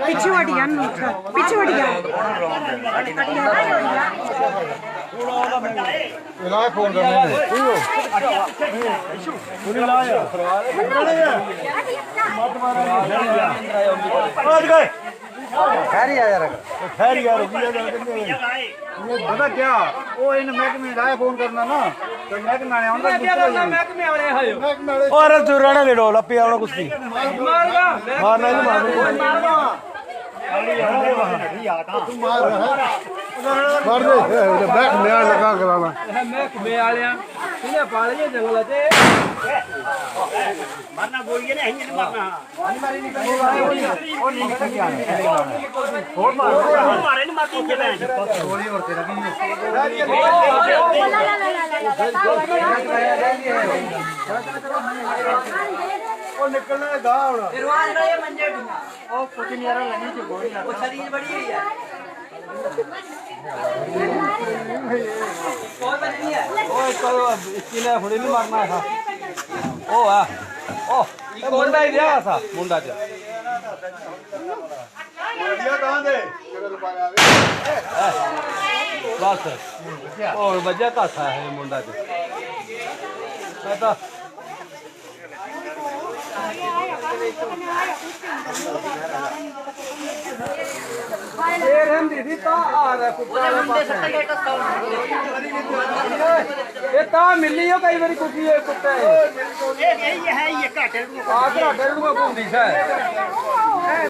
पिछू हट गया पिछू हट गया फोन करना खैर यार पता क्या वो इन महकमे लाया फोन करना ना तो महकमे और तू रहने दे डोल अपे आवना कुछ नहीं मारना नहीं मारना मार दे बैठ मेरा लगा कराना महकमे वाले इन्हें पाल के जंगल ते मरना बोल के नहीं मरना और नहीं क्या और मार मारे नहीं मारती के मैं गोली और तेरा वो निकलना है गाँव निर्वाण रहे मंजे ओ कुछ नहीं आ रहा लगी जो गोली वो शरीर बड़ी है और बनी है ओ इसकी ने थोड़ी नहीं मारना था ओ आ ओ ये मुंडा ही दिया था मुंडा जो ये कहां दे बस और वजह का था है मुंडा जो पता ये हम दीदी ता आ रहा कुत्ता ये ता मिली हो कई बारी कुकी है कुत्ता है ये है ये काटे आ घराटे को घूमदी है